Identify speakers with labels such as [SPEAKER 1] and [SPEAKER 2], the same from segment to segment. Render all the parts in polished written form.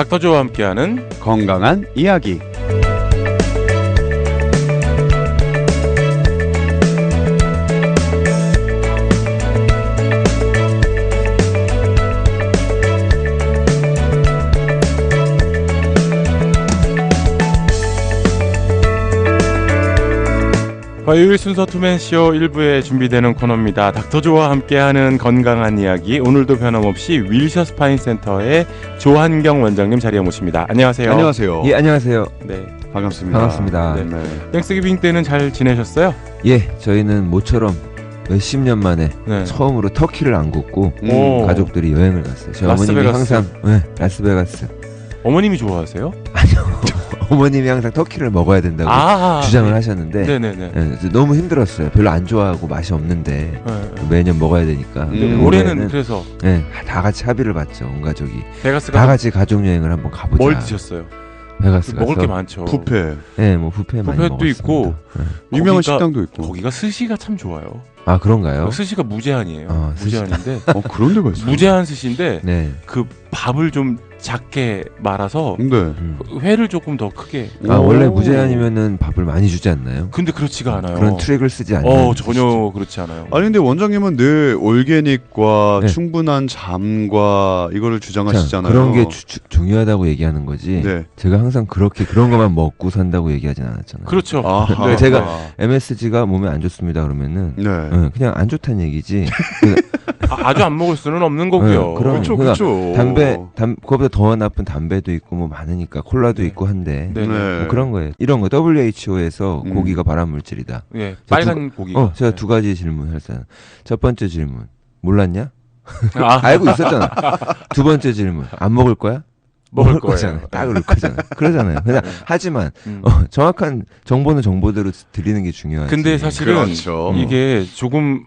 [SPEAKER 1] 닥터조와 함께하는
[SPEAKER 2] 건강한 이야기.
[SPEAKER 1] 화요일 순서 투맨쇼 1부에 준비되는 코너입니다. 닥터조와 함께하는 건강한 이야기, 오늘도 변함없이 윌셔 스파인 센터의 조한경 원장님 자리에 모십니다. 안녕하세요.
[SPEAKER 2] 안녕하세요.
[SPEAKER 3] 예, 안녕하세요.
[SPEAKER 1] 네,
[SPEAKER 3] 반갑습니다.
[SPEAKER 1] 네. 땡스기빙 때는 잘 지내셨어요?
[SPEAKER 3] 예, 저희는 모처럼 몇십 년 만에
[SPEAKER 1] 네.
[SPEAKER 3] 처음으로 터키를 안 굽고
[SPEAKER 1] 오.
[SPEAKER 3] 가족들이 여행을 갔어요. 저희 어머님이
[SPEAKER 1] 라스베가스.
[SPEAKER 3] 항상 라스베가스.
[SPEAKER 1] 어머님이 좋아하세요?
[SPEAKER 3] 어머님이 항상 터키를 먹어야 된다고 주장을 하셨는데
[SPEAKER 1] 네네네.
[SPEAKER 3] 너무 힘들었어요. 별로 안 좋아하고 맛이 없는데 매년 먹어야 되니까.
[SPEAKER 1] 올해는 그래서
[SPEAKER 3] 다 같이 합의를 봤죠. 온 가족이
[SPEAKER 1] 베가스가
[SPEAKER 3] 다 같이 가족 여행을 한번 가보자.
[SPEAKER 1] 뭘 드셨어요?
[SPEAKER 3] 베가스 가서
[SPEAKER 1] 먹을 게 많죠.
[SPEAKER 2] 뷔페.
[SPEAKER 3] 네, 뭐 뷔페 많이
[SPEAKER 1] 뷔페도
[SPEAKER 3] 먹었습니다.
[SPEAKER 1] 있고
[SPEAKER 2] 유명한
[SPEAKER 1] 거기가-
[SPEAKER 2] 식당도 있고.
[SPEAKER 1] 거기가 스시가 참 좋아요.
[SPEAKER 3] 아, 그런가요?
[SPEAKER 1] 스시가 무제한이에요.
[SPEAKER 3] 스시.
[SPEAKER 1] 무제한인데
[SPEAKER 2] 그런 데가 있어요.
[SPEAKER 1] 무제한 스시인데
[SPEAKER 3] 네.
[SPEAKER 1] 그 밥을 좀 작게 말아서
[SPEAKER 2] 네.
[SPEAKER 1] 회를 조금 더 크게.
[SPEAKER 3] 원래 무제한이면은 밥을 많이 주지 않나요?
[SPEAKER 1] 근데 그렇지가 않아요.
[SPEAKER 3] 그런 트릭을 쓰지 않나요?
[SPEAKER 1] 전혀 그렇지 않아요.
[SPEAKER 2] 아니 근데 원장님은 늘 올게닉과
[SPEAKER 3] 네.
[SPEAKER 2] 충분한 잠과 이거를 주장하시잖아요.
[SPEAKER 3] 그런 게 중요하다고 얘기하는 거지.
[SPEAKER 2] 네.
[SPEAKER 3] 제가 항상 그런 것만 먹고 산다고 얘기하진 않았잖아요.
[SPEAKER 1] 그렇죠.
[SPEAKER 2] 아하.
[SPEAKER 1] 네,
[SPEAKER 3] 제가 MSG가 몸에 안 좋습니다 그러면은
[SPEAKER 2] 네.
[SPEAKER 3] 그냥 안 좋다는 얘기지.
[SPEAKER 1] 아주 안 먹을 수는 없는 거고요.
[SPEAKER 2] 그렇죠,
[SPEAKER 3] 그러니까
[SPEAKER 2] 그렇죠.
[SPEAKER 3] 그거보다 더 나쁜 담배도 있고 뭐 많으니까 콜라도
[SPEAKER 1] 네.
[SPEAKER 3] 있고 한데
[SPEAKER 1] 네.
[SPEAKER 3] 뭐 그런 거예요. 이런 거 WHO에서 고기가 발암 물질이다.
[SPEAKER 1] 예, 빨간 고기.
[SPEAKER 3] 제가 두 가지 질문 할 사람. 첫 번째 질문 몰랐냐?
[SPEAKER 1] 아,
[SPEAKER 3] 알고 있었잖아. 두 번째 질문 안 먹을 거야?
[SPEAKER 1] 먹을
[SPEAKER 3] 거잖아요.
[SPEAKER 1] 거예요.
[SPEAKER 3] 딱 그럴 거잖아요. 그러잖아요. 그냥 하지만 정확한 정보는 정보대로 드리는 게 중요하지.
[SPEAKER 1] 근데 사실은
[SPEAKER 2] 그렇죠.
[SPEAKER 1] 이게 조금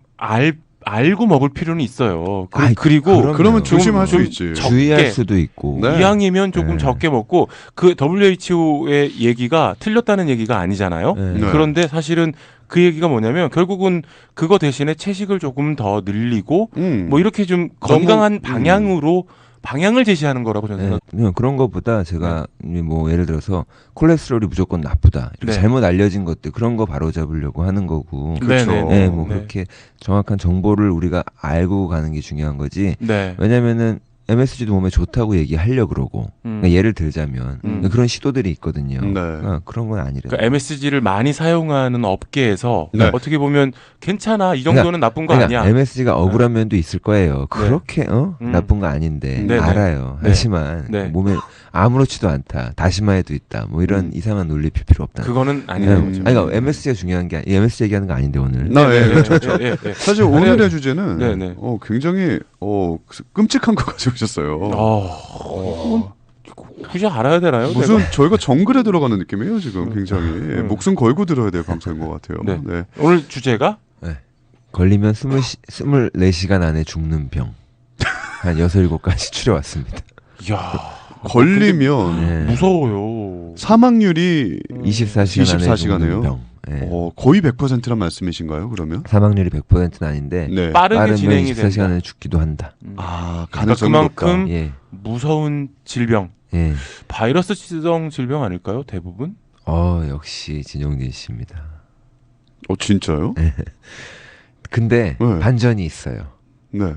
[SPEAKER 1] 알고 먹을 필요는 있어요.
[SPEAKER 3] 아이,
[SPEAKER 1] 그리고
[SPEAKER 2] 그러면
[SPEAKER 1] 좀-
[SPEAKER 2] 조심할 수
[SPEAKER 1] 좀
[SPEAKER 2] 있지.
[SPEAKER 3] 주의할
[SPEAKER 1] 적게.
[SPEAKER 3] 수도 있고.
[SPEAKER 2] 네.
[SPEAKER 1] 이왕이면 조금
[SPEAKER 3] 네.
[SPEAKER 1] 적게 먹고, 그 WHO의 얘기가 틀렸다는 얘기가 아니잖아요.
[SPEAKER 3] 네.
[SPEAKER 2] 네.
[SPEAKER 1] 그런데 사실은 그 얘기가 뭐냐면 결국은 그거 대신에 채식을 조금 더 늘리고 뭐 이렇게 좀 건강한 방향으로 방향을 제시하는 거라고 저는
[SPEAKER 3] 네,
[SPEAKER 1] 생각.
[SPEAKER 3] 그냥 그런 것보다 제가 뭐 예를 들어서 콜레스테롤이 무조건 나쁘다 이렇게
[SPEAKER 1] 네.
[SPEAKER 3] 잘못 알려진 것들 그런 거 바로 잡으려고 하는 거고.
[SPEAKER 2] 그렇죠.
[SPEAKER 1] 네네.
[SPEAKER 3] 뭐 그렇게 정확한 정보를 우리가 알고 가는 게 중요한 거지.
[SPEAKER 1] 네.
[SPEAKER 3] 왜냐면은 MSG도 몸에 좋다고 얘기하려고 그러고. 그러니까 예를 들자면 그런 시도들이 있거든요.
[SPEAKER 2] 네.
[SPEAKER 3] 그런 건 아니래요.
[SPEAKER 1] 그러니까 MSG를 많이 사용하는 업계에서
[SPEAKER 2] 네.
[SPEAKER 1] 어떻게 보면 괜찮아, 이 정도는 나쁜 거 아니야.
[SPEAKER 3] MSG가 억울한 면도 있을 거예요. 그렇게 나쁜 거 아닌데
[SPEAKER 1] 네네.
[SPEAKER 3] 알아요.
[SPEAKER 1] 네.
[SPEAKER 3] 하지만
[SPEAKER 1] 네.
[SPEAKER 3] 몸에 아무렇지도 않다. 다시마에도 있다. 뭐 이런 이상한 논리 필 필요 없다.
[SPEAKER 1] 그거는 아니라는 거죠.
[SPEAKER 3] 아니, 그러니까 MSG가 중요한 게 MSG 얘기하는 거 아닌데 오늘.
[SPEAKER 1] 네.
[SPEAKER 2] 사실 오늘의 주제는
[SPEAKER 1] 네네.
[SPEAKER 2] 굉장히 끔찍한 거 가져오셨어요.
[SPEAKER 1] 굳이 알아야 되나요?
[SPEAKER 2] 무슨
[SPEAKER 1] 내가?
[SPEAKER 2] 저희가 정글에 들어가는 느낌이에요 지금. 굉장히 목숨 걸고 들어야 될 방송인 것 같아요.
[SPEAKER 1] 네.
[SPEAKER 2] 네.
[SPEAKER 1] 오늘 주제가
[SPEAKER 3] 걸리면 24시간 안에 죽는 병. 한 6, 7가지 추려왔습니다.
[SPEAKER 1] 이야,
[SPEAKER 2] 걸리면
[SPEAKER 3] 네.
[SPEAKER 1] 무서워요.
[SPEAKER 2] 사망률이
[SPEAKER 3] 24시간 안에
[SPEAKER 2] 24시간
[SPEAKER 3] 죽는
[SPEAKER 2] 이에요?
[SPEAKER 3] 병. 네.
[SPEAKER 2] 거의 100%란 말씀이신가요? 그러면?
[SPEAKER 3] 사망률이 100%는 아닌데
[SPEAKER 2] 네.
[SPEAKER 1] 빠르게
[SPEAKER 3] 빠르면
[SPEAKER 1] 진행이
[SPEAKER 3] 24시간
[SPEAKER 1] 된다.
[SPEAKER 3] 안에 죽기도 한다.
[SPEAKER 2] 아,
[SPEAKER 1] 그러니까
[SPEAKER 2] 가능성이
[SPEAKER 1] 그만큼
[SPEAKER 2] 높다.
[SPEAKER 3] 예.
[SPEAKER 1] 무서운 질병,
[SPEAKER 3] 예.
[SPEAKER 1] 바이러스성 질병 아닐까요? 대부분?
[SPEAKER 3] 역시 진용진 씨입니다.
[SPEAKER 2] 진짜요?
[SPEAKER 3] 근데
[SPEAKER 2] 네.
[SPEAKER 3] 반전이 있어요.
[SPEAKER 2] 네.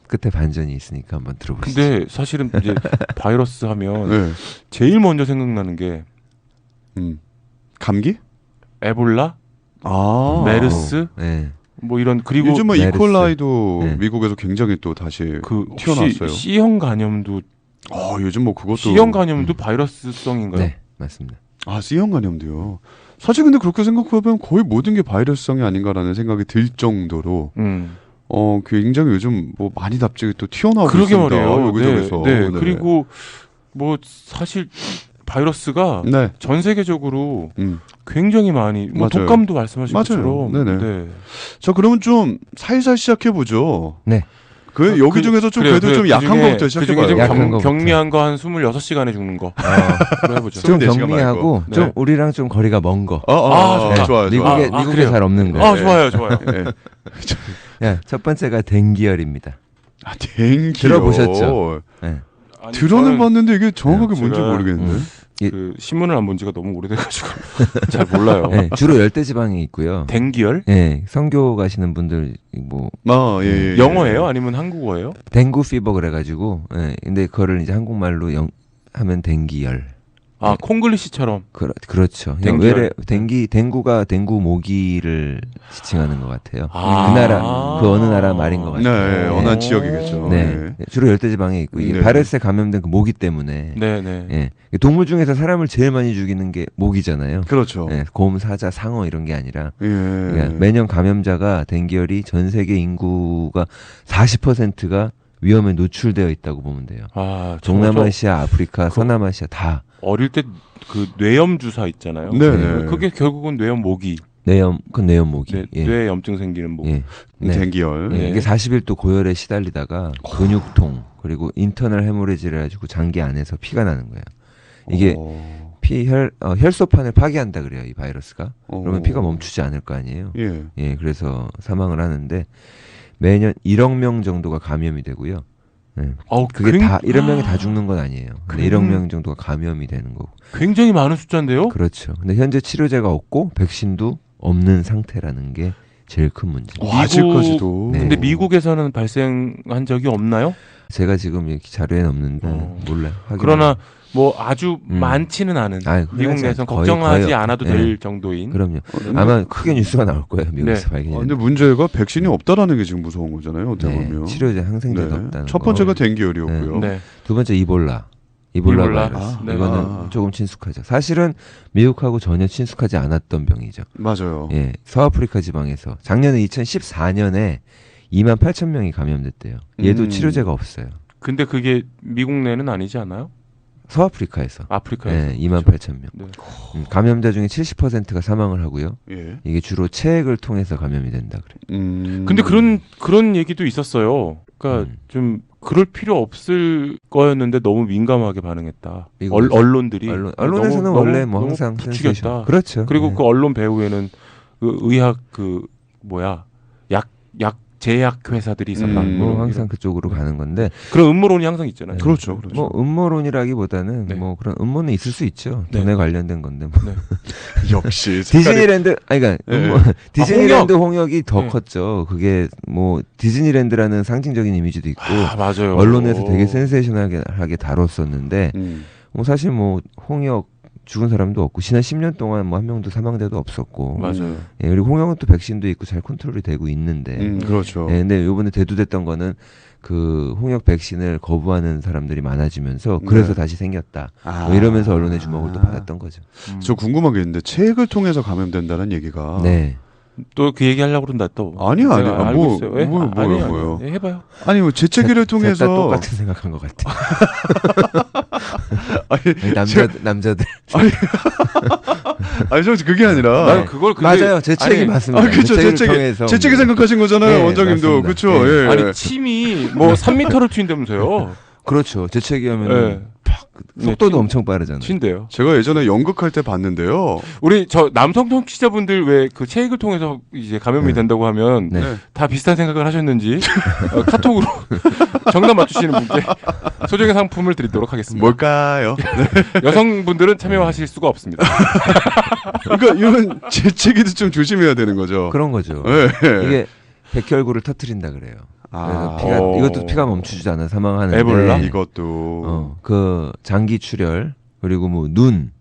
[SPEAKER 3] 끝에 반전이 있으니까 한번 들어보시죠.
[SPEAKER 1] 근데 사실은 이제 바이러스 하면
[SPEAKER 2] 네.
[SPEAKER 1] 제일 먼저 생각나는 게
[SPEAKER 2] 감기?
[SPEAKER 1] 에볼라,
[SPEAKER 2] 아.
[SPEAKER 1] 메르스,
[SPEAKER 3] 네.
[SPEAKER 1] 뭐 이런, 그리고
[SPEAKER 2] 요즘은
[SPEAKER 3] 메르스.
[SPEAKER 2] 이콜라이도
[SPEAKER 3] 네.
[SPEAKER 2] 미국에서 굉장히 또 다시
[SPEAKER 1] 그 혹시
[SPEAKER 2] 튀어나왔어요.
[SPEAKER 1] C형 감염도
[SPEAKER 2] 요즘 뭐 그것도
[SPEAKER 1] C형 감염도 바이러스성인가요?
[SPEAKER 3] 네, 맞습니다.
[SPEAKER 2] C형 감염도요. 사실 근데 그렇게 생각해보면 거의 모든 게 바이러스성이 아닌가라는 생각이 들 정도로 굉장히 요즘 뭐 많이 답지게 또 튀어나오고
[SPEAKER 1] 그러게
[SPEAKER 2] 있습니다.
[SPEAKER 1] 말이에요.
[SPEAKER 2] 여기저기서.
[SPEAKER 1] 네. 그리고 뭐 사실 바이러스가
[SPEAKER 2] 네.
[SPEAKER 1] 전 세계적으로
[SPEAKER 2] 음.
[SPEAKER 1] 굉장히 많이, 뭐
[SPEAKER 2] 맞아요.
[SPEAKER 1] 독감도 말씀하신
[SPEAKER 2] 맞아요.
[SPEAKER 1] 것처럼.
[SPEAKER 2] 네네.
[SPEAKER 1] 네.
[SPEAKER 2] 자, 그러면 좀 살살 시작해 보죠.
[SPEAKER 3] 네.
[SPEAKER 2] 여기 중에서 좀 그래도 좀 약한 거부터 시작해 봐요.
[SPEAKER 1] 그중에 좀
[SPEAKER 3] 약한 거부터.
[SPEAKER 1] 경미한 거 한 26시간에 죽는 거. 그래 해보죠.
[SPEAKER 3] 좀
[SPEAKER 2] 24시간
[SPEAKER 3] 경미하고
[SPEAKER 1] 말고.
[SPEAKER 3] 좀
[SPEAKER 1] 네.
[SPEAKER 3] 우리랑 좀 거리가 먼 거.
[SPEAKER 1] 좋다.
[SPEAKER 2] 좋아요.
[SPEAKER 3] 미국에
[SPEAKER 1] 아,
[SPEAKER 3] 미국에
[SPEAKER 1] 그래요?
[SPEAKER 3] 잘 없는 거.
[SPEAKER 1] 좋아요, 좋아요.
[SPEAKER 2] 네.
[SPEAKER 3] 첫 번째가 댕기열입니다.
[SPEAKER 2] 댕기요.
[SPEAKER 3] 들어보셨죠? 네.
[SPEAKER 2] 들어는 봤는데 이게 정확하게
[SPEAKER 1] 네,
[SPEAKER 2] 뭔지
[SPEAKER 1] 제가,
[SPEAKER 2] 모르겠는데.
[SPEAKER 1] 그 신문을 안 본 지가 너무 오래돼가지고 잘 몰라요.
[SPEAKER 3] 네, 주로 열대지방에 있고요.
[SPEAKER 1] 댕기열?
[SPEAKER 3] 네, 선교 가시는 분들 뭐
[SPEAKER 2] 예.
[SPEAKER 1] 영어예요? 아니면 한국어예요?
[SPEAKER 3] 댕구 피버 그래가지고, 예, 근데 그거를 이제 한국말로 하면 댕기열.
[SPEAKER 1] 아 콩글리시처럼.
[SPEAKER 3] 그렇죠.
[SPEAKER 1] 댕기열.
[SPEAKER 3] 외래 댕구가 댕구 모기를 지칭하는 것 같아요.
[SPEAKER 1] 아.
[SPEAKER 3] 그 나라 그 어느 나라 말인 것
[SPEAKER 2] 네,
[SPEAKER 3] 같아요.
[SPEAKER 2] 어느 지역이겠죠.
[SPEAKER 3] 네, 주로 열대지방에 있고 이게
[SPEAKER 2] 네.
[SPEAKER 3] 바이러스에 감염된 그 모기 때문에.
[SPEAKER 1] 네네.
[SPEAKER 3] 예, 동물 중에서 사람을 제일 많이 죽이는 게 모기잖아요.
[SPEAKER 2] 그렇죠.
[SPEAKER 3] 예, 곰, 사자, 상어 이런 게 아니라
[SPEAKER 2] 예.
[SPEAKER 3] 그러니까 매년 감염자가 댕기열이 전 세계 인구가 40%가 위험에 노출되어 있다고 보면 돼요.
[SPEAKER 1] 아
[SPEAKER 3] 동남아시아, 아프리카, 서남아시아 다.
[SPEAKER 1] 어릴 때 그 뇌염 주사 있잖아요.
[SPEAKER 2] 네네.
[SPEAKER 1] 그게 결국은 뇌염 모기.
[SPEAKER 3] 그건 뇌염 모기. 예.
[SPEAKER 1] 뇌염증 생기는 모기.
[SPEAKER 3] 예. 네.
[SPEAKER 2] 댕기열.
[SPEAKER 3] 예, 이게 40일 또 고열에 시달리다가 근육통 그리고 인터널 헤모리지를 해가지고 장기 안에서 피가 나는 거예요. 이게 혈소판을 파괴한다 그래요, 이 바이러스가. 그러면 피가 멈추지 않을 거 아니에요.
[SPEAKER 2] 예.
[SPEAKER 3] 예, 그래서 사망을 하는데 매년 1억 명 정도가 감염이 되고요. 예. 그게 다 1억 명이 다 죽는 건 아니에요. 근데 1억 명 정도가 감염이 되는 거고.
[SPEAKER 1] 굉장히 많은 숫자인데요?
[SPEAKER 3] 그렇죠. 근데 현재 치료제가 없고 백신도 없는 상태라는 게 제일 큰 문제.
[SPEAKER 2] 아직까지도.
[SPEAKER 3] 네.
[SPEAKER 1] 근데 미국에서는 발생한 적이 없나요?
[SPEAKER 3] 제가 지금 이렇게 자료에는 없는데 몰라요.
[SPEAKER 1] 그러나 뭐 아주 많지는 않은 미국 내에서는 걱정하지
[SPEAKER 3] 거의
[SPEAKER 1] 않아도 될 정도인.
[SPEAKER 3] 그럼요. 아마 크게 뉴스가 나올 거예요. 미국에서 발견이.
[SPEAKER 2] 근데 문제가 백신이 없다라는 게 지금 무서운 거잖아요. 어떻게 보면.
[SPEAKER 3] 치료제 항생제도 없다는
[SPEAKER 2] 첫 번째가 댕기열이었고요.
[SPEAKER 1] 네.
[SPEAKER 3] 두 번째 이볼라 바이러스. 이거는 조금 친숙하죠. 사실은 미국하고 전혀 친숙하지 않았던 병이죠.
[SPEAKER 2] 맞아요.
[SPEAKER 3] 예, 서아프리카 지방에서 작년에 2014년에 28,000명이 감염됐대요. 얘도 치료제가 없어요.
[SPEAKER 1] 근데 그게 미국 내는 아니지 않아요?
[SPEAKER 3] 서아프리카에서.
[SPEAKER 1] 아프리카에서.
[SPEAKER 3] 네, 28,000명.
[SPEAKER 1] 네.
[SPEAKER 3] 감염자 중에 70%가 사망을 하고요.
[SPEAKER 2] 예.
[SPEAKER 3] 이게 주로 체액을 통해서 감염이 된다 그래.
[SPEAKER 1] 근데 그런 얘기도 있었어요. 그러니까 좀 그럴 필요 없을 거였는데 너무 민감하게 반응했다. 언론들이
[SPEAKER 3] 언론에서는
[SPEAKER 1] 너무,
[SPEAKER 3] 원래
[SPEAKER 1] 너무
[SPEAKER 3] 항상
[SPEAKER 1] 부추겼다.
[SPEAKER 3] 그렇죠.
[SPEAKER 1] 그리고
[SPEAKER 3] 네.
[SPEAKER 1] 그 언론 배후에는 그 의학 약 제약 회사들이 있었다.
[SPEAKER 3] 뭐 항상 그쪽으로 가는 건데
[SPEAKER 1] 그런 음모론이 항상 있잖아요.
[SPEAKER 2] 그렇죠.
[SPEAKER 3] 뭐 음모론이라기보다는
[SPEAKER 1] 네.
[SPEAKER 3] 뭐 그런 음모는 있을 수 있죠.
[SPEAKER 1] 네.
[SPEAKER 3] 돈에 관련된 건데. 뭐.
[SPEAKER 1] 네.
[SPEAKER 2] 역시
[SPEAKER 3] 디즈니랜드 그러니까 디즈니랜드 홍역이 더
[SPEAKER 1] 네.
[SPEAKER 3] 컸죠. 그게 뭐 디즈니랜드라는 상징적인 이미지도 있고
[SPEAKER 1] 맞아요.
[SPEAKER 3] 언론에서 되게 센세이션하게 다뤘었는데 뭐 사실 뭐 홍역 죽은 사람도 없고 지난 10년 동안 뭐 한 명도 사망자도 없었고.
[SPEAKER 1] 맞아요.
[SPEAKER 3] 예, 그리고 홍역은 또 백신도 있고 잘 컨트롤이 되고 있는데.
[SPEAKER 2] 그렇죠.
[SPEAKER 3] 예, 근데 이번에 대두됐던 거는 그 홍역 백신을 거부하는 사람들이 많아지면서 그래서 다시 생겼다. 뭐 이러면서 언론의 주목을 또 받았던 거죠.
[SPEAKER 2] 저 궁금한 게 있는데 체액을 통해서 감염된다는 얘기가.
[SPEAKER 3] 네.
[SPEAKER 1] 또 그 얘기 하려고 그런다 또.
[SPEAKER 2] 아니요.
[SPEAKER 1] 알고 있어요. 예?
[SPEAKER 2] 뭐요?
[SPEAKER 1] 예, 해봐요.
[SPEAKER 2] 아니 뭐 재채기를 통해서
[SPEAKER 3] 다 똑같은 생각한 것 같아.
[SPEAKER 2] 아니,
[SPEAKER 3] 남자들.
[SPEAKER 2] 아니 저 그게 아니라.
[SPEAKER 1] 나는 그걸 근데
[SPEAKER 3] 맞아요. 재채기 맞습니다.
[SPEAKER 2] 그렇죠. 재채기 생각하신 거잖아요,
[SPEAKER 3] 네,
[SPEAKER 2] 원장님도. 그렇죠.
[SPEAKER 3] 네.
[SPEAKER 2] 예.
[SPEAKER 1] 아니 침이 뭐 3m를 튄다면서요.
[SPEAKER 3] 그렇죠. 재채기하면
[SPEAKER 1] 네.
[SPEAKER 3] 속도도 엄청 빠르잖아요.
[SPEAKER 1] 튄대요.
[SPEAKER 2] 제가 예전에 연극할 때 봤는데요.
[SPEAKER 1] 우리 저 남성 청취자분들 왜 그 체액을 통해서 이제 감염이 된다고 하면
[SPEAKER 3] 네.
[SPEAKER 1] 다 비슷한 생각을 하셨는지 카톡으로 정답 맞추시는 분께 소정의 상품을 드리도록 하겠습니다.
[SPEAKER 2] 뭘까요?
[SPEAKER 1] 여성분들은 참여하실 수가 없습니다.
[SPEAKER 2] 그러니까 이런 재채기도 좀 조심해야 되는 거죠.
[SPEAKER 3] 그런 거죠.
[SPEAKER 2] 네.
[SPEAKER 3] 이게 백혈구를 터트린다 그래요. 그래서 이것도 피가 멈추지 않아 사망하는데.
[SPEAKER 1] 에볼라?
[SPEAKER 2] 이것도.
[SPEAKER 3] 그 장기 출혈 그리고 뭐 눈,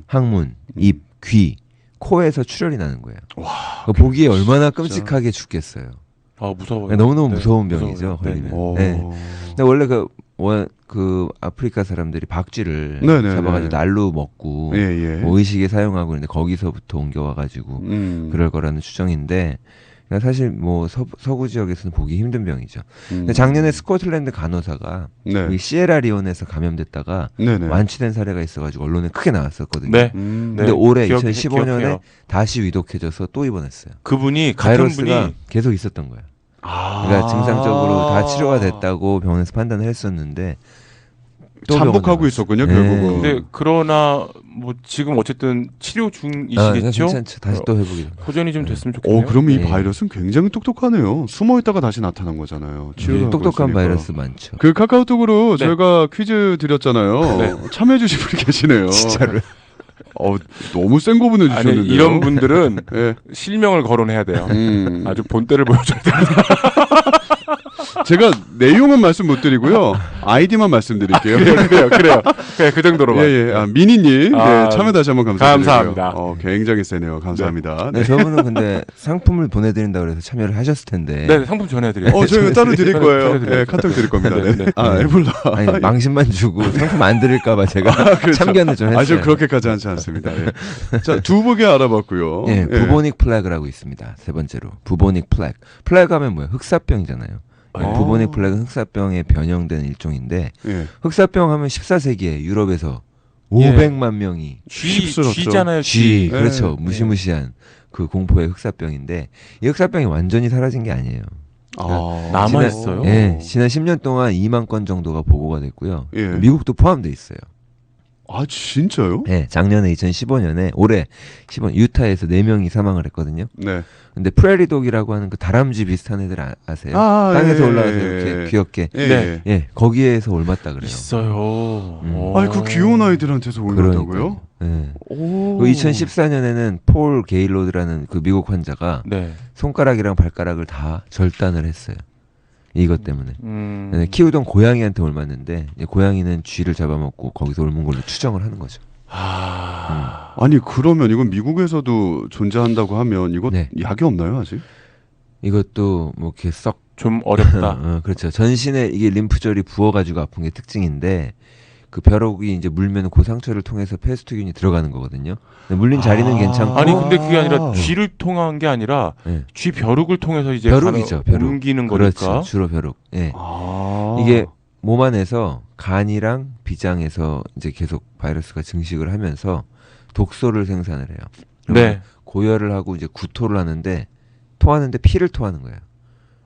[SPEAKER 3] 항문, 입, 귀, 코에서 출혈이 나는 거예요. 와, 보기에 얼마나 끔찍하게 죽겠어요.
[SPEAKER 1] 아 무서워요.
[SPEAKER 3] 그러니까 너무너무
[SPEAKER 1] 네,
[SPEAKER 3] 무서운 병이죠.
[SPEAKER 1] 무서워요.
[SPEAKER 3] 걸리면. 네. 근데 원래 그 아프리카 사람들이 박쥐를
[SPEAKER 2] 네네네.
[SPEAKER 3] 잡아가지고 날로 먹고 뭐 의식에 사용하고 있는데 거기서부터 옮겨와가지고 그럴 거라는 추정인데. 사실 뭐 서구 지역에서는 보기 힘든 병이죠. 근데 작년에 스코틀랜드 간호사가 이 시에라리온에서 감염됐다가 완치된 사례가 있어가지고 언론에 크게 나왔었거든요.
[SPEAKER 1] 네.
[SPEAKER 3] 근데 올해 2015년에 다시 위독해져서 또 입원했어요.
[SPEAKER 1] 그분이
[SPEAKER 3] 바이러스가 계속 있었던 거예요. 그러니까 증상적으로 다 치료가 됐다고 병원에서 판단을 했었는데
[SPEAKER 2] 잠복하고 있었군요. 결국은.
[SPEAKER 1] 근데 그러나 뭐 지금 어쨌든 치료 중이시겠죠?
[SPEAKER 3] 괜찮죠. 다시 또 회복이.
[SPEAKER 1] 호전이 좀 됐으면 좋겠네요.
[SPEAKER 2] 그러면 이 바이러스는 굉장히 똑똑하네요. 숨어 있다가 다시 나타난 거잖아요.
[SPEAKER 3] 똑똑한 바이러스 많죠.
[SPEAKER 2] 그 카카오톡으로 저희가 퀴즈 드렸잖아요. 참여해 주신 분이 계시네요.
[SPEAKER 3] 진짜로.
[SPEAKER 2] 너무 센 거 보내주셨는데요.
[SPEAKER 1] 아니, 이런 분들은 실명을 거론해야 돼요. 아주 본때를 보여줘야 돼요.
[SPEAKER 2] 제가 내용은 말씀 못 드리고요. 아이디만 말씀드릴게요.
[SPEAKER 1] 그래요. 그 정도로만.
[SPEAKER 2] 미니님 참여 다시 한번 감사드리고요.
[SPEAKER 1] 감사합니다.
[SPEAKER 2] 굉장히 세네요. 감사합니다.
[SPEAKER 3] 네, 저분은 근데 상품을 보내드린다고 해서 참여를 하셨을 텐데.
[SPEAKER 1] 네, 상품 전해드려요.
[SPEAKER 2] 저희가 따로 드릴 거예요. 네, 카톡 드릴 겁니다. 에볼라.
[SPEAKER 3] 아니, 망신만 주고 상품 안 드릴까봐 제가 참견을 좀 했어요.
[SPEAKER 2] 아주 그렇게까지 하지 않습니다. 자, 두 곡에 알아봤고요.
[SPEAKER 3] 부보닉 플래그라고 있습니다. 세 번째로. 부보닉 플래그. 플래그 하면 뭐예요? 흑사병이잖아요. 부보닉 플래그는 흑사병의 변형된 일종인데 흑사병 하면 14세기에 유럽에서 500만 명이
[SPEAKER 1] 쥐잖아요.
[SPEAKER 3] 쥐. 그렇죠. 무시무시한 그 공포의 흑사병인데 이 흑사병이 완전히 사라진 게 아니에요.
[SPEAKER 1] 남아있어요?
[SPEAKER 3] 지난 10년 동안 2만 건 정도가 보고가 됐고요. 미국도 포함돼 있어요.
[SPEAKER 2] 진짜요?
[SPEAKER 3] 네, 작년에 2015년에 올해 유타에서 4명이 사망을 했거든요.
[SPEAKER 2] 네.
[SPEAKER 3] 근데 프레리독이라고 하는 그 다람쥐 비슷한 애들 아세요? 땅에서 올라와서 이렇게 귀엽게. 거기에서 옮았다 그래요.
[SPEAKER 1] 있어요.
[SPEAKER 2] 그 귀여운 아이들한테서 옮았다고요?
[SPEAKER 3] 네. 그 2014년에는 폴 게일로드라는 그 미국 환자가 손가락이랑 발가락을 다 절단을 했어요. 이것 때문에. 키우던 고양이한테 옮았는데 고양이는 쥐를 잡아먹고 거기서 옮은 걸로 추정을 하는 거죠.
[SPEAKER 2] 아니 그러면 이건 미국에서도 존재한다고 하면 이거 약이 없나요 아직?
[SPEAKER 3] 이것도 뭐 이렇게 썩
[SPEAKER 1] 좀 어렵다.
[SPEAKER 3] 그렇죠. 전신에 이게 림프절이 부어가지고 아픈 게 특징인데 그 벼룩이 이제 물면 그 상처를 통해서 페스트균이 들어가는 거거든요. 물린 자리는 괜찮고.
[SPEAKER 1] 아니 근데 그게 아니라 쥐를 통한 게 아니라 쥐 벼룩을 통해서 이제
[SPEAKER 3] 벼룩이죠. 벼룩.
[SPEAKER 1] 옮기는
[SPEAKER 3] 그렇죠.
[SPEAKER 1] 거니까.
[SPEAKER 3] 주로 벼룩. 이게 몸 안에서 간이랑 비장에서 이제 계속 바이러스가 증식을 하면서 독소를 생산을 해요. 고열을 하고 이제 구토를 하는데 토하는데 피를 토하는 거예요.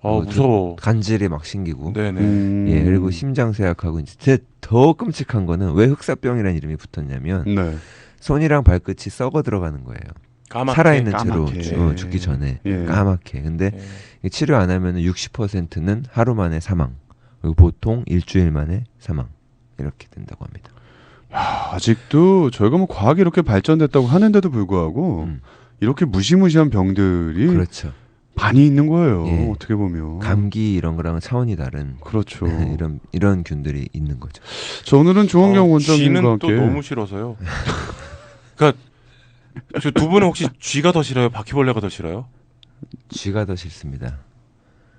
[SPEAKER 1] 무서워.
[SPEAKER 3] 간질이 막 생기고.
[SPEAKER 1] 그리고
[SPEAKER 3] 심장쇠약하고 이제 더 끔찍한 거는 왜 흑사병이라는 이름이 붙었냐면 손이랑 발끝이 썩어 들어가는 거예요.
[SPEAKER 1] 까맣게,
[SPEAKER 3] 살아있는 채로 죽기 전에 까맣게. 근데 치료 안 하면 60%는 하루 만에 사망. 그리고 보통 일주일 만에 사망. 이렇게 된다고 합니다.
[SPEAKER 2] 아직도 저희가 뭐 과학이 이렇게 발전됐다고 하는데도 불구하고 이렇게 무시무시한 병들이 많이 있는 거예요. 어떻게 보면
[SPEAKER 3] 감기 이런 거랑은 차원이 다른
[SPEAKER 2] 그렇죠.
[SPEAKER 3] 이런 균들이 있는 거죠.
[SPEAKER 2] 저 오늘은 조한경 원장님과 함께
[SPEAKER 1] 쥐는 또 너무 싫어서요. 그러니까 저 두 분은 혹시 쥐가 더 싫어요? 바퀴벌레가 더 싫어요?
[SPEAKER 3] 쥐가 더 싫습니다.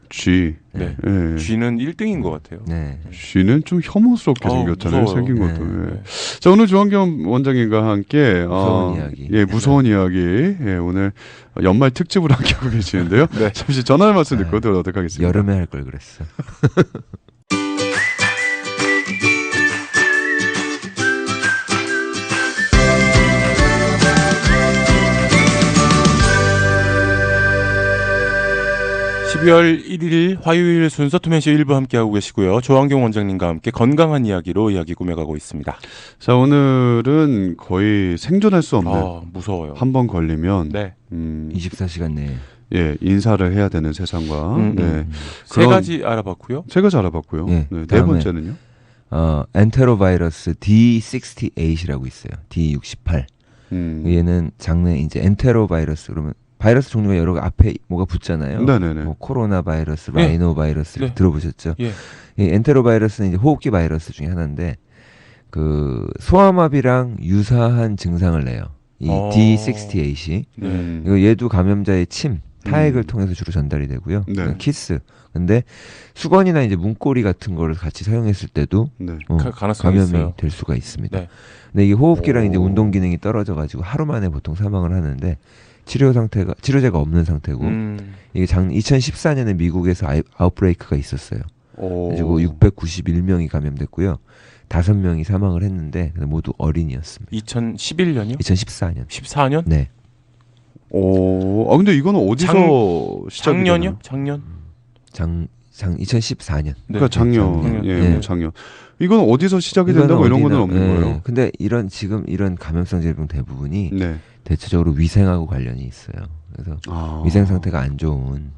[SPEAKER 2] 쥐.
[SPEAKER 1] 쥐는 1등인 것 같아요.
[SPEAKER 2] 쥐는 좀 혐오스럽게 생겼잖아요.
[SPEAKER 1] 무서워요.
[SPEAKER 2] 생긴 것도. 자, 오늘 조한경 원장님과 함께
[SPEAKER 3] 무서운 이야기.
[SPEAKER 2] 무서운 이야기. 오늘 연말 특집으로 함께하고 계시는데요. 잠시 전화 말씀 듣고 들어오도록 하겠습니다.
[SPEAKER 3] 여름에 할 걸 그랬어.
[SPEAKER 1] 12월 1일 화요일 순서 투맨쇼 1부 함께하고 계시고요. 조한경 원장님과 함께 건강한 이야기로 이야기 꾸며가고 있습니다.
[SPEAKER 2] 자, 오늘은 거의 생존할 수 없는
[SPEAKER 1] 무서워요.
[SPEAKER 2] 한 번 걸리면
[SPEAKER 3] 24시간 내에
[SPEAKER 2] 인사를 해야 되는 세상과
[SPEAKER 1] 세 가지 알아봤고요.
[SPEAKER 2] 세 가지 알아봤고요. 네 번째는요?
[SPEAKER 3] 엔테로바이러스 D68이라고 있어요. D68. 얘는 장내 이제 엔테로바이러스 그러면 바이러스 종류가 여러 개 앞에 뭐가 붙잖아요. 뭐 코로나 바이러스, 라이노 바이러스 들어보셨죠? 이 엔테로바이러스는 이제 호흡기 바이러스 중에 하나인데 그 소아마비랑 유사한 증상을 내요. 이 D68이. 이거 얘도 감염자의 침, 타액을 통해서 주로 전달이 되고요. 키스. 근데 수건이나 이제 문고리 같은 거를 같이 사용했을 때도 감염이 있어요. 될 수가 있습니다. 근데 이게 호흡기랑 이제 운동 기능이 떨어져 가지고 하루 만에 보통 사망을 하는데 치료제가 없는 상태고 이게 2014년에 미국에서 아웃브레이크가 있었어요. 그리고 691명이 감염됐고요. 5명이 사망을 했는데 모두 어린이였습니다.
[SPEAKER 1] 2011년이요?
[SPEAKER 3] 2014년.
[SPEAKER 1] 14년?
[SPEAKER 3] 네.
[SPEAKER 2] 근데 이거는 어디서 시작이
[SPEAKER 1] 작년이요? 작년?
[SPEAKER 3] 2014년.
[SPEAKER 2] 그러니까 작년.
[SPEAKER 3] 네.
[SPEAKER 2] 작년. 이건 어디서 시작이 된다고 이런 거는 없는 거예요.
[SPEAKER 3] 근데 지금 이런 감염성 질병 대부분이 대체적으로 위생하고 관련이 있어요. 그래서 위생 상태가 안 좋은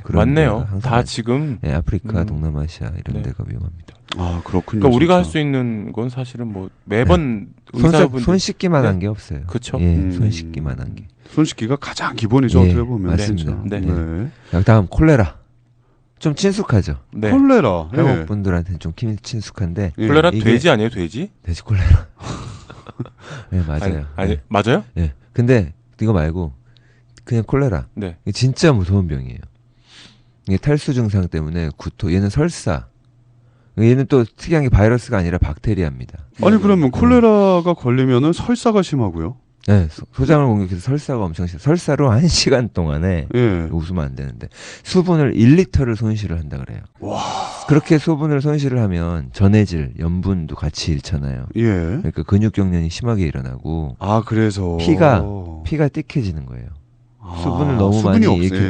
[SPEAKER 1] 맞네요. 다 지금
[SPEAKER 3] 아프리카, 동남아시아 이런 데가 위험합니다.
[SPEAKER 2] 아, 그렇군요.
[SPEAKER 1] 그러니까 우리가 할 수 있는 건 사실은 뭐 매번 의사분들
[SPEAKER 3] 손 씻기만 한 게 없어요.
[SPEAKER 1] 그렇죠.
[SPEAKER 3] 손 씻기만 한 게.
[SPEAKER 2] 손 씻기가 가장 기본이죠. 어떻게 보면.
[SPEAKER 3] 맞습니다. 다음 콜레라. 좀 친숙하죠.
[SPEAKER 2] 콜레라.
[SPEAKER 3] 한국분들한테는 좀 친숙한데.
[SPEAKER 1] 콜레라 돼지 아니에요, 돼지?
[SPEAKER 3] 돼지 콜레라. 네, 맞아요.
[SPEAKER 1] 아니 맞아요?
[SPEAKER 3] 네. 근데 이거 말고 그냥 콜레라. 이게 진짜 무서운 병이에요. 이게 탈수 증상 때문에 얘는 설사. 얘는 또 특이한 게 바이러스가 아니라 박테리아입니다.
[SPEAKER 2] 아니 그러면 콜레라가 걸리면은 설사가 심하고요?
[SPEAKER 3] 네, 소장을 공격해서 설사가 엄청 심해요. 설사로 1시간 동안에 웃으면 안 되는데 수분을 1리터를 손실을 한다 그래요.
[SPEAKER 2] 와.
[SPEAKER 3] 그렇게 수분을 손실을 하면 전해질, 염분도 같이 잃잖아요. 그러니까 근육경련이 심하게 일어나고
[SPEAKER 2] 그래서
[SPEAKER 3] 피가 띠해지는 거예요. 수분을 너무 많이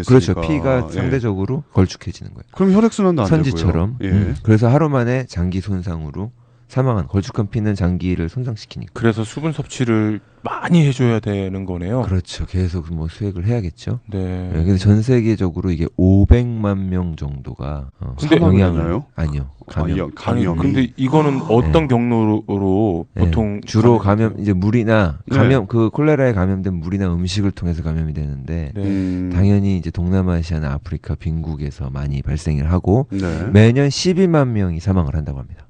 [SPEAKER 3] 그렇죠. 피가 상대적으로 걸쭉해지는 거예요.
[SPEAKER 2] 그럼 혈액순환도 안
[SPEAKER 3] 선지처럼. 그래서 하루 만에 장기 손상으로 사망한 걸쭉한 피는 장기를 손상시키니까.
[SPEAKER 1] 그래서 수분 섭취를 많이 해줘야 되는 거네요.
[SPEAKER 3] 그렇죠. 계속 뭐 수액을 해야겠죠.
[SPEAKER 1] 네.
[SPEAKER 3] 근데 전 세계적으로 이게 500만 명 정도가
[SPEAKER 2] 영향을
[SPEAKER 3] 아니요.
[SPEAKER 2] 감염.
[SPEAKER 1] 근데 이거는 어떤 경로로 보통
[SPEAKER 3] 주로 감염 이제 물이나 그 콜레라에 감염된 물이나 음식을 통해서 감염이 되는데 당연히 이제 동남아시아나 아프리카 빈국에서 많이 발생을 하고 매년 12만 명이 사망을 한다고 합니다.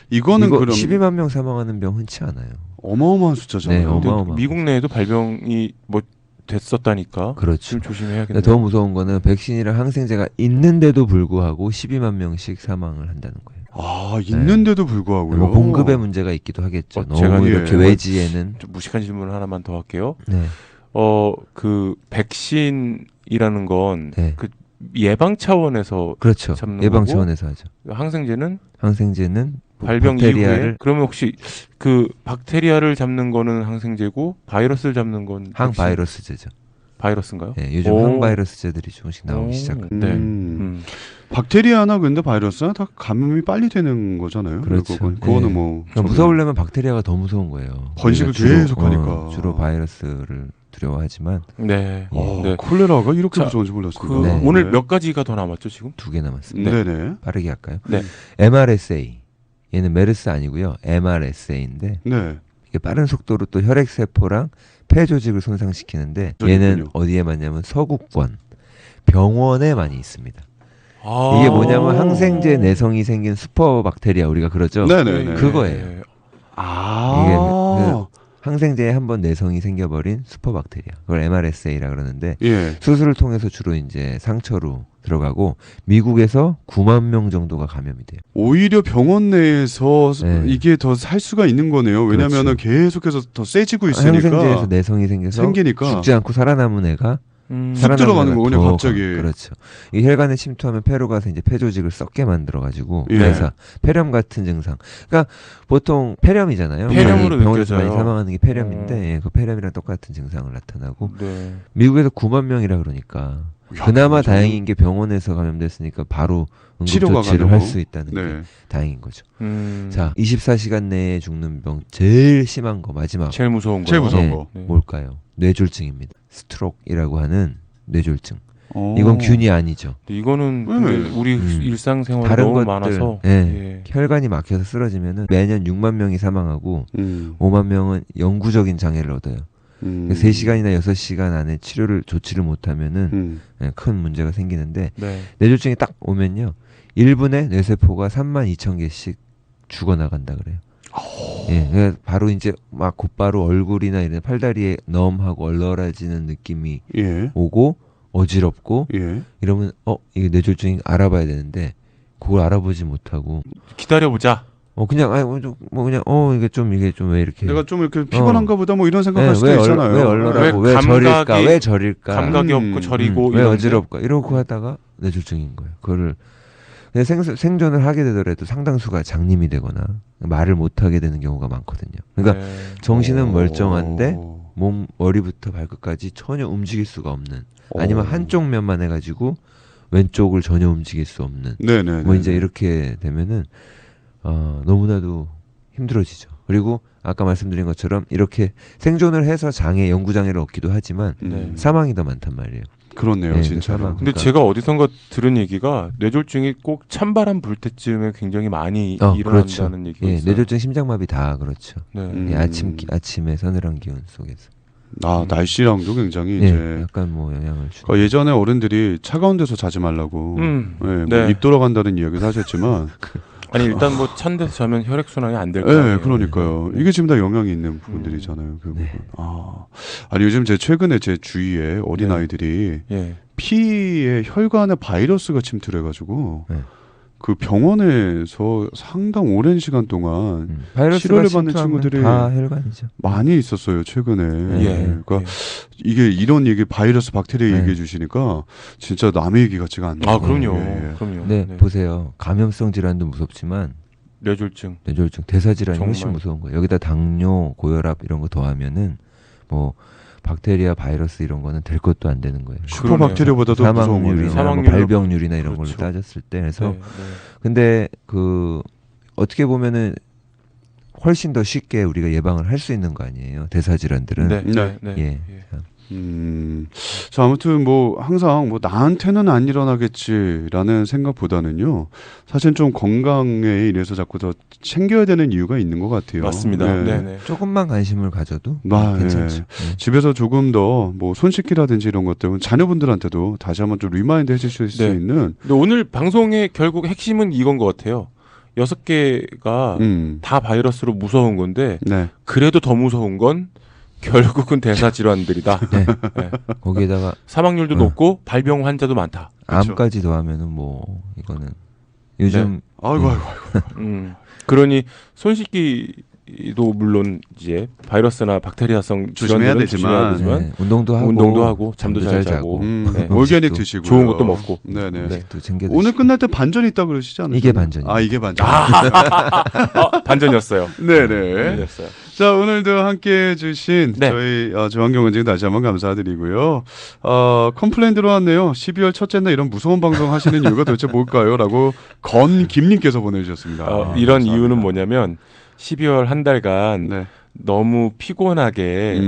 [SPEAKER 2] 이거는 그럼
[SPEAKER 3] 12만 명 사망하는 병 흔치 않아요.
[SPEAKER 2] 어마어마한 숫자잖아요.
[SPEAKER 3] 어마어마한.
[SPEAKER 1] 미국 내에도 발병이 뭐 됐었다니까.
[SPEAKER 3] 그렇죠.
[SPEAKER 1] 조심해야겠네요.
[SPEAKER 3] 더 무서운 거는 백신이랑 항생제가 있는데도 불구하고 12만 명씩 사망을 한다는 거예요.
[SPEAKER 2] 있는데도 불구하고요.
[SPEAKER 3] 뭐 공급의 문제가 있기도 하겠죠. 너무
[SPEAKER 1] 제가
[SPEAKER 3] 이렇게 외지에는
[SPEAKER 1] 좀 무식한 질문 하나만 더 할게요.
[SPEAKER 3] 네.
[SPEAKER 1] 그 백신이라는 건 그 예방 차원에서
[SPEAKER 3] 그렇죠.
[SPEAKER 1] 잡는
[SPEAKER 3] 예방
[SPEAKER 1] 거고,
[SPEAKER 3] 차원에서 하죠.
[SPEAKER 1] 항생제는
[SPEAKER 3] 발병
[SPEAKER 1] 이후에 그러면 혹시 그 박테리아를 잡는 거는 항생제고 바이러스를 잡는 건
[SPEAKER 3] 항바이러스제죠.
[SPEAKER 1] 바이러스인가요?
[SPEAKER 3] 네, 요즘 항바이러스제들이 조금씩 나오기 시작합니다.
[SPEAKER 2] 박테리아나 근데 바이러스나 다 감염이 빨리 되는 거잖아요.
[SPEAKER 3] 그렇죠.
[SPEAKER 2] 그거는 뭐
[SPEAKER 3] 무서우려면 박테리아가 더 무서운 거예요.
[SPEAKER 2] 번식을 계속 하니까.
[SPEAKER 3] 주로 바이러스를 두려워하지만.
[SPEAKER 2] 콜레라가 이렇게 무서운지 몰랐습니다.
[SPEAKER 1] 오늘 몇 가지가 더 남았죠 지금?
[SPEAKER 3] 2개 남았습니다.
[SPEAKER 2] 네네.
[SPEAKER 3] 빠르게 할까요? MRSA. 얘는 메르스 아니고요. MRSA인데 이게 빠른 속도로 또 혈액세포랑 폐 조직을 손상시키는데 얘는 어디에 많냐면 서구권 병원에 많이 있습니다. 이게 뭐냐면 항생제 내성이 생긴 슈퍼박테리아 우리가 그러죠. 그거예요. 이게 항생제에 한번 내성이 생겨버린 슈퍼박테리아. 그걸 MRSA라 그러는데 수술을 통해서 주로 이제 상처로 들어가고 미국에서 9만 명 정도가 감염이 돼요.
[SPEAKER 2] 오히려 병원 내에서 이게 더 살 수가 있는 거네요. 왜냐하면 계속해서 더 세지고 있으니까.
[SPEAKER 3] 항생제에서 내성이 생기니까 죽지 않고 살아남은 애가
[SPEAKER 2] 쑥 들어가는 거군요. 갑자기.
[SPEAKER 3] 그렇죠. 이 혈관에 침투하면 폐로 가서 이제 폐 조직을 썩게 만들어가지고 그래서 폐렴 같은 증상. 그러니까 보통 폐렴이잖아요.
[SPEAKER 1] 폐렴으로
[SPEAKER 3] 병원에서
[SPEAKER 1] 느껴져요.
[SPEAKER 3] 많이 사망하는 게 폐렴인데 그 폐렴이랑 똑같은 증상을 나타나고 미국에서 9만 명이라 그러니까 그나마 다행인 게 병원에서 감염됐으니까 바로 응급조치를 할 수 있다는 게 다행인 거죠. 자, 24시간 내에 죽는 병 제일 심한 거 마지막.
[SPEAKER 1] 제일 무서운
[SPEAKER 2] 거.
[SPEAKER 3] 뭘까요? 뇌졸중입니다. 스트로크이라고 하는 뇌졸중. 이건 균이 아니죠.
[SPEAKER 1] 이거는 우리 일상생활에
[SPEAKER 3] 다른
[SPEAKER 1] 너무
[SPEAKER 3] 것들,
[SPEAKER 1] 많아서
[SPEAKER 3] 혈관이 막혀서 쓰러지면은 매년 6만 명이 사망하고 5만 명은 영구적인 장애를 얻어요. 3시간이나 6시간 안에 조치를 못하면은 큰 문제가 생기는데 뇌졸중이 딱 오면요 1분에 뇌세포가 32,000개씩 죽어나간다 그래요. 그러니까 바로 이제 막 곧바로 얼굴이나 이런 팔다리에 넘하고 얼얼해지는 느낌이 오고 어지럽고 이러면 이게 뇌졸중이 알아봐야 되는데 그걸 알아보지 못하고
[SPEAKER 1] 기다려보자.
[SPEAKER 3] 그냥 이게 좀 왜 이렇게
[SPEAKER 2] 내가 좀 이렇게 피곤한가 보다 뭐 이런 생각할 수도 있잖아요.
[SPEAKER 3] 왜 얼얼하고 왜 저릴까? 왜 저릴까?
[SPEAKER 1] 감각이 없고 저리고
[SPEAKER 3] 왜 어지럽까? 이러고 하다가 뇌졸중인 거예요. 그거를 생존을 하게 되더라도 상당수가 장님이 되거나 말을 못 하게 되는 경우가 많거든요. 그러니까 정신은 멀쩡한데 머리부터 발끝까지 전혀 움직일 수가 없는 아니면 한쪽 면만 해가지고 왼쪽을 전혀 움직일 수 없는
[SPEAKER 2] 네네.
[SPEAKER 3] 뭐 이제 이렇게 되면은 너무나도 힘들어지죠. 그리고 아까 말씀드린 것처럼 이렇게 생존을 해서 영구 장애를 얻기도 하지만 사망이 더 많단 말이에요.
[SPEAKER 2] 그렇네요, 진짜.
[SPEAKER 1] 근데
[SPEAKER 3] 그러니까.
[SPEAKER 1] 제가 어디선가 들은 얘기가 뇌졸중이 꼭 찬바람 불 때쯤에 굉장히 많이 일어난다는
[SPEAKER 3] 그렇죠.
[SPEAKER 1] 얘기가 있어요.
[SPEAKER 3] 뇌졸중, 심장마비 다 그렇죠.
[SPEAKER 1] 네.
[SPEAKER 3] 아침에 서늘한 기온 속에서.
[SPEAKER 2] 날씨랑도 굉장히
[SPEAKER 3] 네,
[SPEAKER 2] 이제
[SPEAKER 3] 약간 뭐 영향을 주죠.
[SPEAKER 2] 그러니까 예전에 어른들이 차가운 데서 자지 말라고 뭐 입 돌아간다는 이야기도 하셨지만
[SPEAKER 1] 아니 일단 뭐 찬 데서 자면 혈액 순환이 안 될
[SPEAKER 2] 네,
[SPEAKER 1] 거예요.
[SPEAKER 2] 그러니까요. 이게 지금 다 영향이 있는 부분들이잖아요. 결국은. 아니 요즘 최근에 제 주위에 어린 아이들이 피에 혈관에 바이러스가 침투해가지고 그 병원에서 상당 오랜 시간 동안 치료를 받는 친구들이
[SPEAKER 3] 다 혈관이죠.
[SPEAKER 2] 많이 있었어요 최근에. 그러니까 이게 이런 얘기 바이러스 박테리아 얘기해 주시니까 진짜 남의 얘기 같지가 않네요.
[SPEAKER 1] 아 그럼요. 그럼요.
[SPEAKER 3] 네, 보세요. 감염성 질환도 무섭지만
[SPEAKER 1] 뇌졸중,
[SPEAKER 3] 대사 질환이
[SPEAKER 1] 정말.
[SPEAKER 3] 훨씬 무서운 거예요. 여기다 당뇨, 고혈압 이런 거 더하면은 뭐 박테리아, 바이러스 이런 거는 될 것도 안 되는 거예요.
[SPEAKER 2] 슈퍼박테리아보다도 무서운 거네요.
[SPEAKER 3] 사망률이나 발병률이나 이런 걸로
[SPEAKER 1] 그렇죠.
[SPEAKER 3] 따졌을 때 그래서 근데 어떻게 보면은 훨씬 더 쉽게 우리가 예방을 할 수 있는 거 아니에요. 대사 질환들은. 예.
[SPEAKER 2] 자, 아무튼 뭐 항상 뭐 나한테는 안 일어나겠지라는 생각보다는요. 사실 좀 건강에 인해서 자꾸 더 챙겨야 되는 이유가 있는 것 같아요.
[SPEAKER 1] 맞습니다.
[SPEAKER 2] 네.
[SPEAKER 1] 네네.
[SPEAKER 3] 조금만 관심을 가져도 괜찮죠.
[SPEAKER 2] 집에서 조금 더 뭐 손 씻기라든지 이런 것들은 자녀분들한테도 다시 한번 좀 리마인드 해주실 수 있는.
[SPEAKER 1] 근데 오늘 방송의 결국 핵심은 이건 것 같아요. 6개가 다 바이러스로 무서운 건데 그래도 더 무서운 건 결국은 대사 질환들이다.
[SPEAKER 3] 거기에다가
[SPEAKER 1] 사망률도 높고 발병 환자도 많다.
[SPEAKER 3] 암까지 더하면은 뭐 이거는 요즘
[SPEAKER 2] 아이고.
[SPEAKER 1] 그러니 손 씻기도 물론 이제 바이러스나 박테리아성
[SPEAKER 2] 조심해야
[SPEAKER 1] 질환들은
[SPEAKER 2] 되지만
[SPEAKER 1] 운동도 하고 잠도 잘 자고
[SPEAKER 2] 올게닉 드시고
[SPEAKER 1] 좋은 것도 먹고.
[SPEAKER 3] 음식도 챙겨 드시고.
[SPEAKER 2] 오늘 끝날 때 반전 있다 그러시지 않으세요?
[SPEAKER 3] 이게 반전이에요.
[SPEAKER 2] 이게 반전.
[SPEAKER 1] 반전이었어요.
[SPEAKER 2] 네네.
[SPEAKER 1] 반전이었어요.
[SPEAKER 2] 자, 오늘도 함께 해주신 저희 조한경 원장님 다시 한번 감사드리고요. 컴플레인 들어왔네요. 12월 첫째 날 이런 무서운 방송 하시는 이유가 도대체 뭘까요? 라고 건김님께서 보내주셨습니다.
[SPEAKER 1] 이런
[SPEAKER 2] 감사합니다.
[SPEAKER 1] 이유는 뭐냐면 12월 한 달간 너무 피곤하게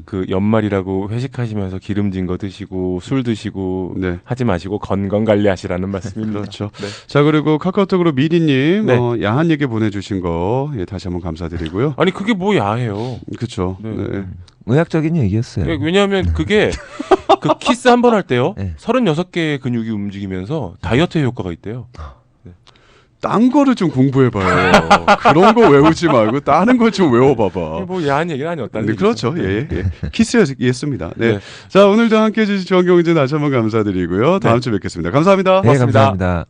[SPEAKER 1] 그 연말이라고 회식하시면서 기름진 거 드시고 술 드시고 하지 마시고 건강 관리하시라는 말씀입니다.
[SPEAKER 2] 그렇죠. 자, 그리고 카카오톡으로 미리님 야한 얘기 보내주신 거 다시 한번 감사드리고요.
[SPEAKER 1] 아니 그게 뭐 야해요.
[SPEAKER 2] 그렇죠.
[SPEAKER 3] 의학적인 얘기였어요.
[SPEAKER 1] 왜냐하면 그게 그 키스 한 번 할 때요. 36개의 근육이 움직이면서 다이어트에 효과가 있대요.
[SPEAKER 2] 딴 거를 좀 공부해봐요. 그런 거 외우지 말고 다른 걸 좀 외워봐봐.
[SPEAKER 1] 뭐 야한 얘기는 아니었다는
[SPEAKER 2] 그렇죠. 키스였습니다. 자, 오늘도 함께해 주신 조한경 원장님 다시 한번 감사드리고요. 다음 주에 뵙겠습니다. 감사합니다.
[SPEAKER 3] 네, 감사합니다.